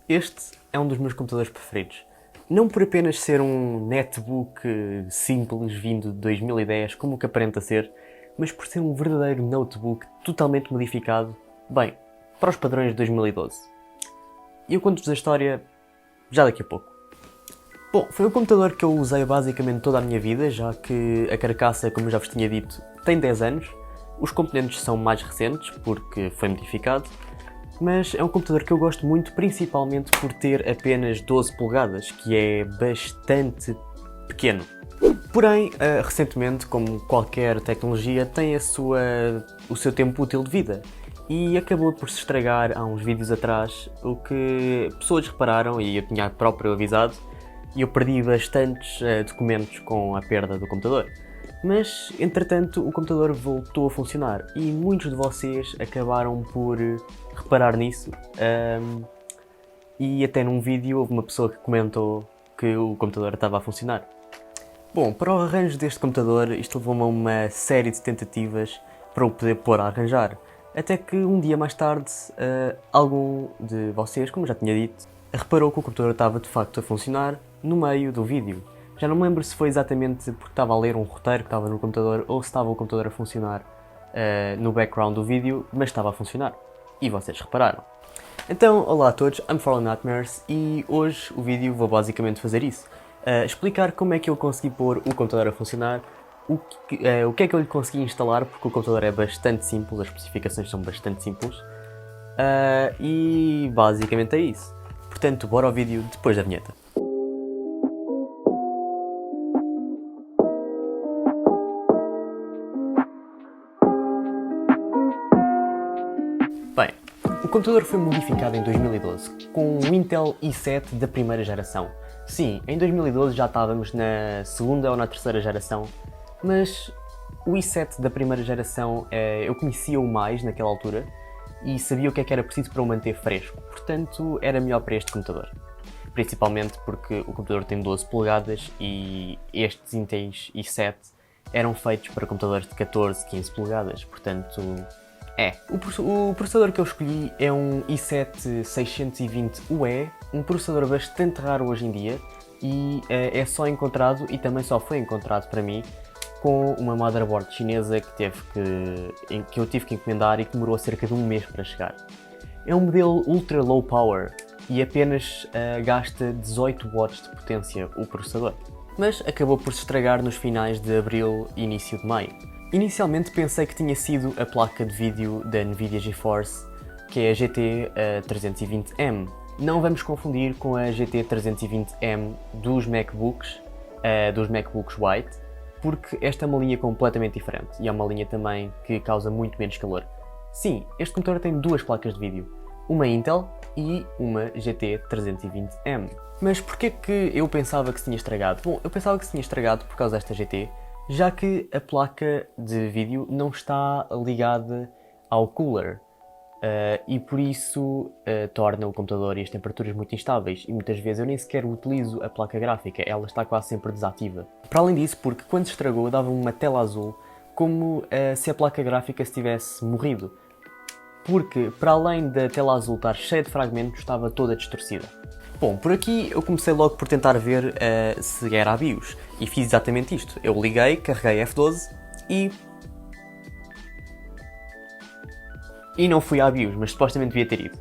Este é um dos meus computadores preferidos. Não por apenas ser um netbook simples vindo de 2010, como o que aparenta ser, mas por ser um verdadeiro notebook totalmente modificado, bem, para os padrões de 2012. E eu conto-vos a história já daqui a pouco. Bom, foi um computador que eu usei basicamente toda a minha vida, já que a carcaça, como eu já vos tinha dito, tem 10 anos. Os componentes são mais recentes, porque foi modificado, mas é um computador que eu gosto muito, principalmente por ter apenas 12 polegadas, que é bastante pequeno. Porém, recentemente, como qualquer tecnologia, tem o seu tempo útil de vida. E acabou por se estragar há uns vídeos atrás, o que pessoas repararam e eu tinha próprio avisado, e eu perdi bastantes documentos com a perda do computador. Mas, entretanto, o computador voltou a funcionar e muitos de vocês acabaram por reparar nisso. E até num vídeo houve uma pessoa que comentou que o computador estava a funcionar. Bom, para o arranjo deste computador, isto levou-me a uma série de tentativas para o poder pôr a arranjar. Até que um dia mais tarde, algum de vocês, como já tinha dito, reparou que o computador estava de facto a funcionar no meio do vídeo. Já não me lembro se foi exatamente porque estava a ler um roteiro que estava no computador ou se estava o computador a funcionar no background do vídeo, mas estava a funcionar. E vocês repararam. Então, olá a todos, I'm Fallen Nightmares e hoje o vídeo vou basicamente fazer isso. Explicar como é que eu consegui pôr o computador a funcionar, o que é que eu lhe consegui instalar, porque o computador é bastante simples, as especificações são bastante simples. E basicamente é isso. Portanto, bora ao vídeo depois da vinheta. Bem, o computador foi modificado em 2012 com um Intel i7 da primeira geração. Sim, em 2012 já estávamos na segunda ou na terceira geração, mas o i7 da primeira geração eu conhecia-o mais naquela altura e sabia o que era preciso para o manter fresco, portanto era melhor para este computador. Principalmente porque o computador tem 12 polegadas e estes Intels i7 eram feitos para computadores de 14, 15 polegadas, portanto o processador que eu escolhi é um i7-620UE, um processador bastante raro hoje em dia e é só encontrado, e também só foi encontrado para mim, com uma motherboard chinesa que eu tive que encomendar e que demorou cerca de um mês para chegar. É um modelo ultra low power e apenas gasta 18 watts de potência o processador, mas acabou por se estragar nos finais de abril e início de maio. Inicialmente pensei que tinha sido a placa de vídeo da Nvidia GeForce, que é a GT 320M. Não vamos confundir com a GT 320M dos MacBooks White, porque esta é uma linha completamente diferente e é uma linha também que causa muito menos calor. Sim, este computador tem duas placas de vídeo, uma Intel e uma GT 320M. Mas porquê que eu pensava que se tinha estragado? Bom, eu pensava que se tinha estragado por causa desta GT, já que a placa de vídeo não está ligada ao cooler e por isso torna o computador e as temperaturas muito instáveis e muitas vezes eu nem sequer utilizo a placa gráfica, ela está quase sempre desativa. Para além disso, porque quando se estragou dava-me uma tela azul como se a placa gráfica se tivesse morrido, porque para além da tela azul estar cheia de fragmentos, estava toda distorcida. Bom, por aqui eu comecei logo por tentar ver se era a BIOS e fiz exatamente isto. Eu liguei, carreguei F12 e não fui à BIOS, mas supostamente devia ter ido.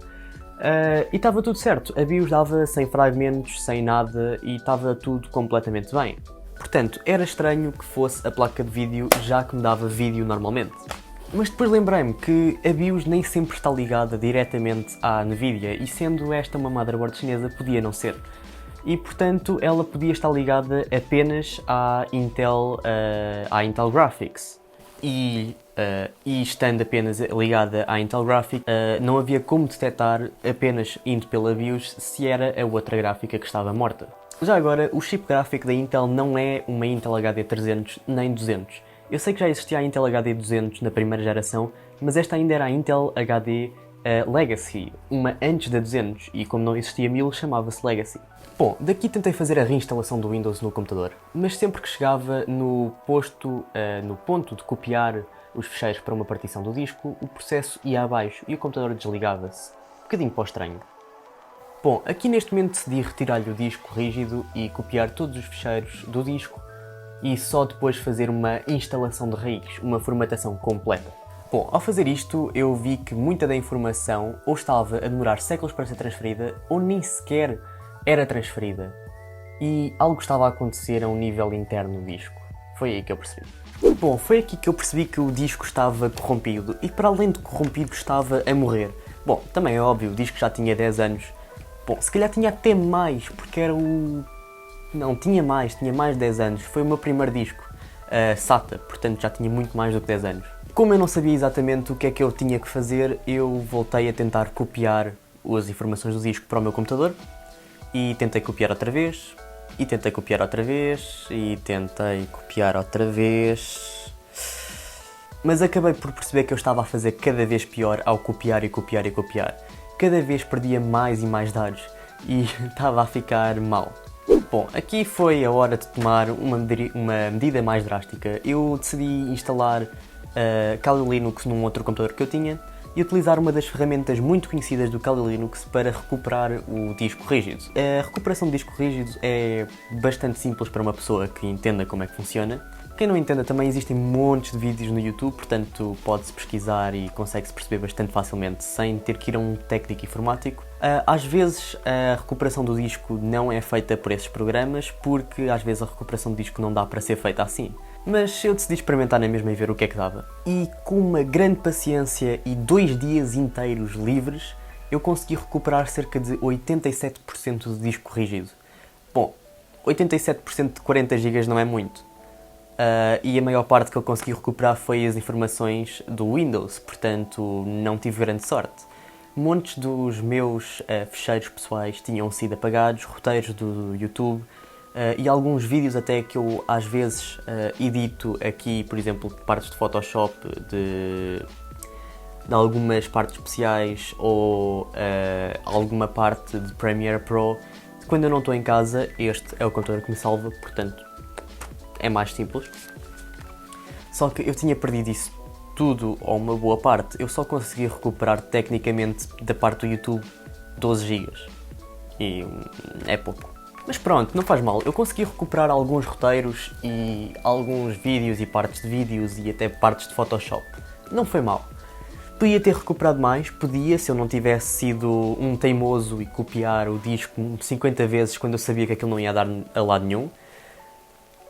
E estava tudo certo, a BIOS dava sem fragmentos, sem nada e estava tudo completamente bem. Portanto, era estranho que fosse a placa de vídeo, já que me dava vídeo normalmente. Mas depois lembrei-me que a BIOS nem sempre está ligada diretamente à Nvidia e sendo esta uma motherboard chinesa podia não ser. E portanto ela podia estar ligada apenas à Intel Graphics. E estando apenas ligada à Intel Graphics, não havia como detectar apenas indo pela BIOS se era a outra gráfica que estava morta. Já agora, o chip gráfico da Intel não é uma Intel HD 300 nem 200. Eu sei que já existia a Intel HD 200 na primeira geração, mas esta ainda era a Intel HD Legacy, uma antes da 200, e como não existia 1000 chamava-se Legacy. Bom, daqui tentei fazer a reinstalação do Windows no computador, mas sempre que chegava no ponto de copiar os ficheiros para uma partição do disco, o processo ia abaixo e o computador desligava-se. Um bocadinho para o estranho. Bom, aqui neste momento decidi retirar-lhe o disco rígido e copiar todos os ficheiros do disco e só depois fazer uma instalação de raiz, uma formatação completa. Bom, ao fazer isto eu vi que muita da informação ou estava a demorar séculos para ser transferida ou nem sequer era transferida e algo estava a acontecer a um nível interno do disco. Foi aí que eu percebi. Bom, foi aqui que eu percebi que o disco estava corrompido e para além de corrompido estava a morrer. Bom, também é óbvio, o disco já tinha 10 anos. Bom, se calhar tinha até mais, porque era o... Não, tinha mais de 10 anos. Foi o meu primeiro disco, SATA, portanto já tinha muito mais do que 10 anos. Como eu não sabia exatamente o que é que eu tinha que fazer, eu voltei a tentar copiar as informações do disco para o meu computador e tentei copiar outra vez, e tentei copiar outra vez, e tentei copiar outra vez... Mas acabei por perceber que eu estava a fazer cada vez pior ao copiar e copiar e copiar. Cada vez perdia mais e mais dados e estava a ficar mal. Bom, aqui foi a hora de tomar uma medida mais drástica. Eu decidi instalar Kali Linux num outro computador que eu tinha e utilizar uma das ferramentas muito conhecidas do Kali Linux para recuperar o disco rígido. A recuperação do disco rígido é bastante simples para uma pessoa que entenda como é que funciona. Quem não entenda, também existem montes de vídeos no YouTube, portanto pode-se pesquisar e consegue-se perceber bastante facilmente sem ter que ir a um técnico informático. Às vezes a recuperação do disco não é feita por esses programas, porque às vezes a recuperação do disco não dá para ser feita assim. Mas eu decidi experimentar na mesma e ver o que é que dava. E com uma grande paciência e 2 dias inteiros livres, eu consegui recuperar cerca de 87% do disco rígido. Bom, 87% de 40 GB não é muito. E a maior parte que eu consegui recuperar foi as informações do Windows, portanto não tive grande sorte. Montes dos meus ficheiros pessoais tinham sido apagados, roteiros do YouTube e alguns vídeos até que eu às vezes edito aqui, por exemplo, partes de Photoshop, de algumas partes especiais ou alguma parte de Premiere Pro. Quando eu não estou em casa, este é o computador que me salva, portanto é mais simples. Só que eu tinha perdido isso tudo, ou uma boa parte. Eu só consegui recuperar tecnicamente da parte do YouTube 12 GB. E é pouco. Mas pronto, não faz mal. Eu consegui recuperar alguns roteiros e alguns vídeos e partes de vídeos e até partes de Photoshop. Não foi mal. Podia ter recuperado mais, podia, se eu não tivesse sido um teimoso e copiar o disco 50 vezes quando eu sabia que aquilo não ia dar a lado nenhum.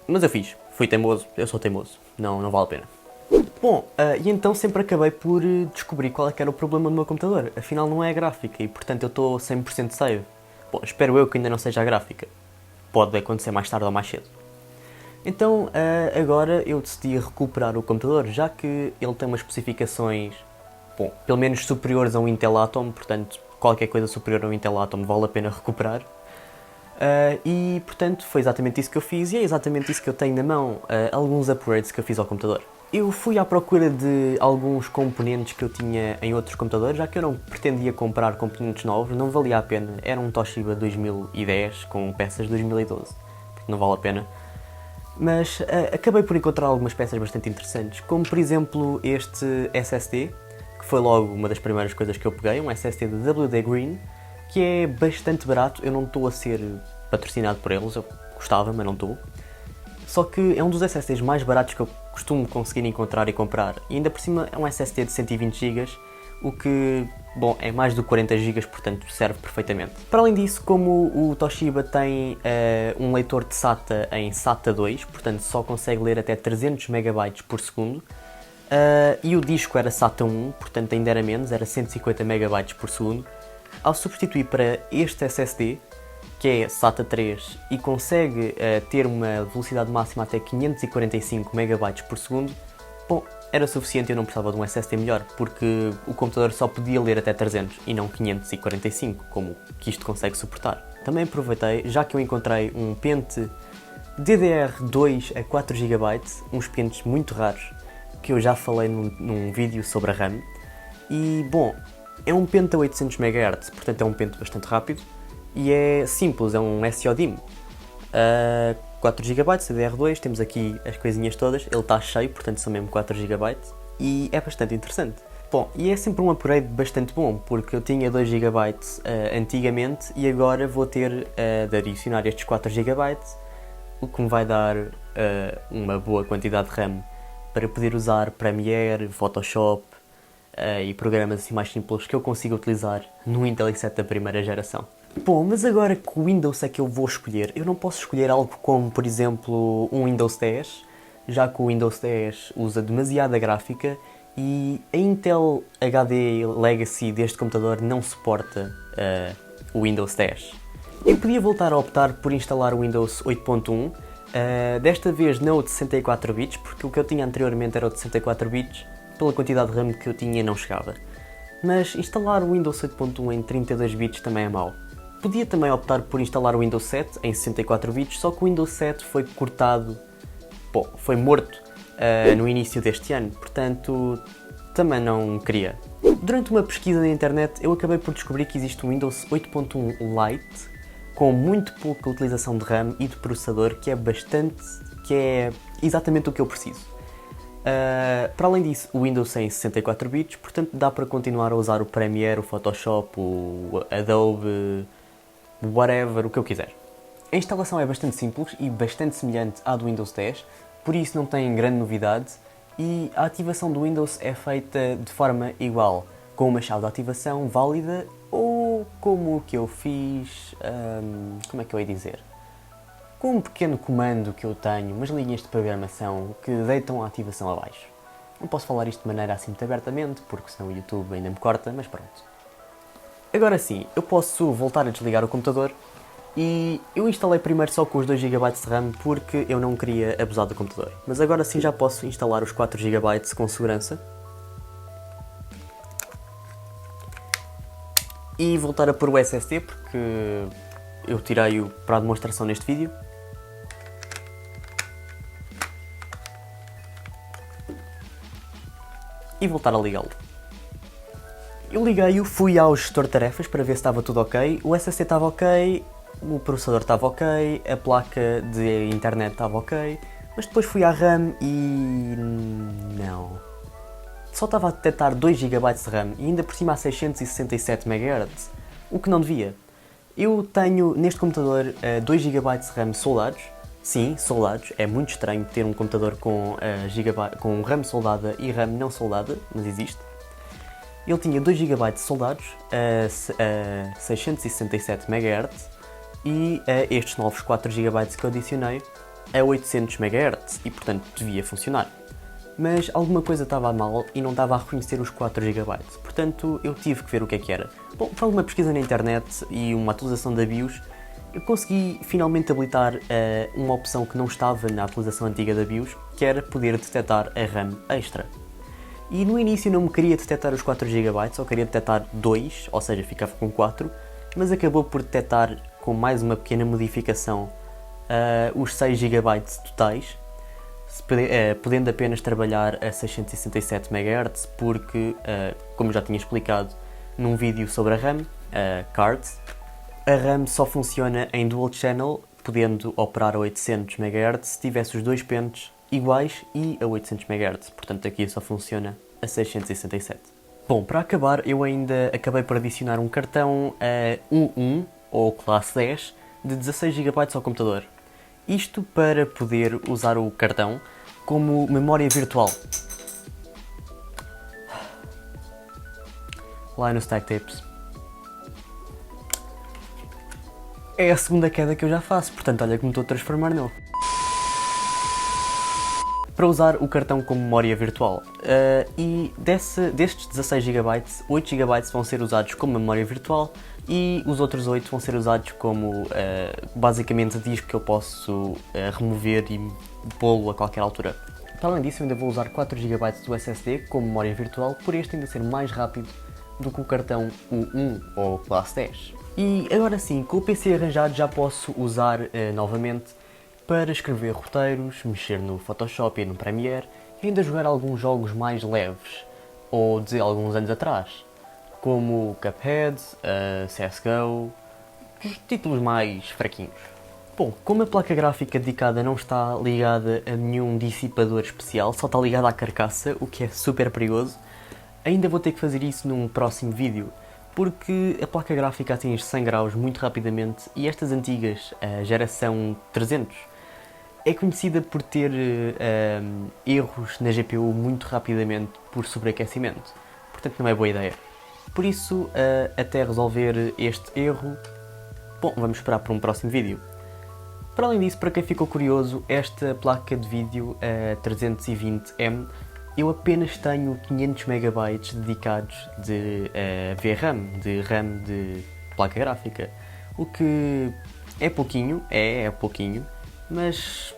Mas eu fiz, fui teimoso, eu sou teimoso, não vale a pena. Bom, e então sempre acabei por descobrir qual é que era o problema do meu computador. Afinal não é a gráfica e portanto eu estou 100% save. Bom, espero eu que ainda não seja a gráfica. Pode acontecer mais tarde ou mais cedo. Então agora eu decidi recuperar o computador, já que ele tem umas especificações, bom, pelo menos superiores a um Intel Atom, portanto qualquer coisa superior a um Intel Atom vale a pena recuperar. E portanto foi exatamente isso que eu fiz e é exatamente isso que eu tenho na mão, alguns upgrades que eu fiz ao computador. Eu fui à procura de alguns componentes que eu tinha em outros computadores, já que eu não pretendia comprar componentes novos, não valia a pena, era um Toshiba 2010 com peças de 2012, porque não vale a pena. Mas acabei por encontrar algumas peças bastante interessantes, como por exemplo este SSD, que foi logo uma das primeiras coisas que eu peguei, um SSD da WD Green, que é bastante barato. Eu não estou a ser patrocinado por eles, eu gostava, mas não estou. Só que é um dos SSDs mais baratos que eu costumo conseguir encontrar e comprar. E ainda por cima é um SSD de 120 GB, o que, bom, é mais do que 40 GB, portanto serve perfeitamente. Para além disso, como o Toshiba tem um leitor de SATA em SATA 2, portanto só consegue ler até 300 MB por segundo, e o disco era SATA 1, portanto ainda era menos, era 150 MB por segundo. Ao substituir para este SSD, que é SATA 3 e consegue ter uma velocidade máxima até 545 MB por segundo, bom, era suficiente, eu não precisava de um SSD melhor, porque o computador só podia ler até 300 e não 545, como que isto consegue suportar. Também aproveitei, já que eu encontrei um pente DDR2 a 4 GB, uns pentes muito raros, que eu já falei num vídeo sobre a RAM, e bom, é um pente a 800 MHz, portanto é um pente bastante rápido e é simples, é um SODIMM. 4 GB DDR2, temos aqui as coisinhas todas, ele está cheio, portanto são mesmo 4 GB e é bastante interessante. Bom, e é sempre um upgrade bastante bom, porque eu tinha 2 GB antigamente e agora vou ter de adicionar estes 4 GB, o que me vai dar uma boa quantidade de RAM para poder usar Premiere, Photoshop e programas assim mais simples que eu consigo utilizar no Intel i7 da primeira geração. Bom, mas agora que o Windows é que eu vou escolher, eu não posso escolher algo como, por exemplo, um Windows 10, já que o Windows 10 usa demasiada gráfica e a Intel HD Legacy deste computador não suporta o Windows 10. Eu podia voltar a optar por instalar o Windows 8.1, desta vez não o de 64 bits, porque o que eu tinha anteriormente era o de 64 bits, pela quantidade de RAM que eu tinha não chegava. Mas instalar o Windows 8.1 em 32 bits também é mau. Podia também optar por instalar o Windows 7 em 64 bits, só que o Windows 7 foi cortado, foi morto no início deste ano, portanto também não queria. Durante uma pesquisa na internet eu acabei por descobrir que existe um Windows 8.1 Lite com muito pouca utilização de RAM e de processador, que é exatamente o que eu preciso. Para além disso, o Windows é em 64 bits, portanto dá para continuar a usar o Premiere, o Photoshop, o Adobe, whatever, o que eu quiser. A instalação é bastante simples e bastante semelhante à do Windows 10, por isso não tem grande novidade, e a ativação do Windows é feita de forma igual, com uma chave de ativação válida ou como o que eu fiz, como é que eu ia dizer? Com um pequeno comando que eu tenho, umas linhas de programação que deitam a ativação abaixo. Não posso falar isto de maneira assim muito abertamente, porque senão o YouTube ainda me corta, mas pronto. Agora sim, eu posso voltar a desligar o computador e eu instalei primeiro só com os 2 GB de RAM porque eu não queria abusar do computador. Mas agora sim já posso instalar os 4 GB com segurança. E voltar a pôr o SSD porque eu tirei-o para a demonstração neste vídeo. E voltar a ligá-lo. Eu liguei-o, fui ao gestor de tarefas para ver se estava tudo ok, o SSD estava ok, o processador estava ok, a placa de internet estava ok, mas depois fui à RAM e... não. Só estava a detectar 2 GB de RAM e ainda por cima a 667 MHz, o que não devia. Eu tenho neste computador 2 GB de RAM soldados. Sim, soldados. É muito estranho ter um computador com RAM soldada e RAM não soldada, mas existe. Ele tinha 2 GB soldados a 667 MHz e estes novos 4 GB que eu adicionei a 800 MHz e portanto devia funcionar. Mas alguma coisa estava mal e não estava a reconhecer os 4 GB, portanto eu tive que ver o que é que era. Bom, por alguma pesquisa na internet e uma atualização da BIOS, eu consegui finalmente habilitar uma opção que não estava na atualização antiga da BIOS, que era poder detectar a RAM extra. E no início não me queria detectar os 4 GB, só queria detectar 2, ou seja, ficava com 4, mas acabou por detectar com mais uma pequena modificação os 6 GB totais, podendo apenas trabalhar a 667 MHz, porque, como já tinha explicado num vídeo sobre a RAM, cards, a RAM só funciona em dual channel, podendo operar a 800 MHz se tivesse os dois pentes iguais e a 800 MHz, portanto aqui só funciona a 667. Bom, para acabar, eu ainda acabei por adicionar um cartão U1 ou classe 10 de 16 GB ao computador. Isto para poder usar o cartão como memória virtual. Lá no Stack Tips. É a segunda queda que eu já faço, portanto olha que me estou a transformar nele. Para usar o cartão como memória virtual. E destes 16 GB, 8 GB vão ser usados como memória virtual e os outros 8 vão ser usados como basicamente disco que eu posso remover e pô-lo a qualquer altura. Para além disso, eu ainda vou usar 4 GB do SSD como memória virtual, por este ainda ser mais rápido do que o cartão U1 ou Classe 10. E agora sim, com o PC arranjado já posso usar novamente para escrever roteiros, mexer no Photoshop e no Premiere e ainda jogar alguns jogos mais leves, ou de alguns anos atrás, como Cuphead, CSGO, os títulos mais fraquinhos. Bom, como a placa gráfica dedicada não está ligada a nenhum dissipador especial, só está ligada à carcaça, o que é super perigoso, Ainda vou ter que fazer isso num próximo vídeo, porque a placa gráfica atinge 100 graus muito rapidamente e estas antigas, a geração 300, é conhecida por ter erros na GPU muito rapidamente por sobreaquecimento. Portanto, não é boa ideia. Por isso, até resolver este erro, bom, vamos esperar por um próximo vídeo. Para além disso, para quem ficou curioso, esta placa de vídeo 320M, eu apenas tenho 500 MB dedicados de VRAM, de RAM de placa gráfica. O que é pouquinho, é pouquinho, mas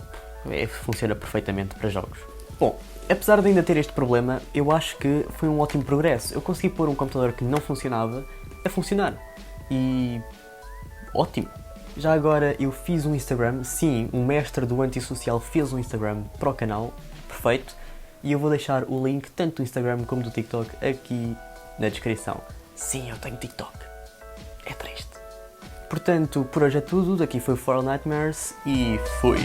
funciona perfeitamente para jogos. Bom, apesar de ainda ter este problema, eu acho que foi um ótimo progresso. Eu consegui pôr um computador que não funcionava a funcionar. E ótimo! Já agora eu fiz um Instagram, sim, um mestre do antissocial fez um Instagram para o canal, perfeito, e eu vou deixar o link tanto do Instagram como do TikTok aqui na descrição. Sim, eu tenho TikTok. É triste. Portanto, por hoje é tudo, daqui foi For All Nightmares e fui!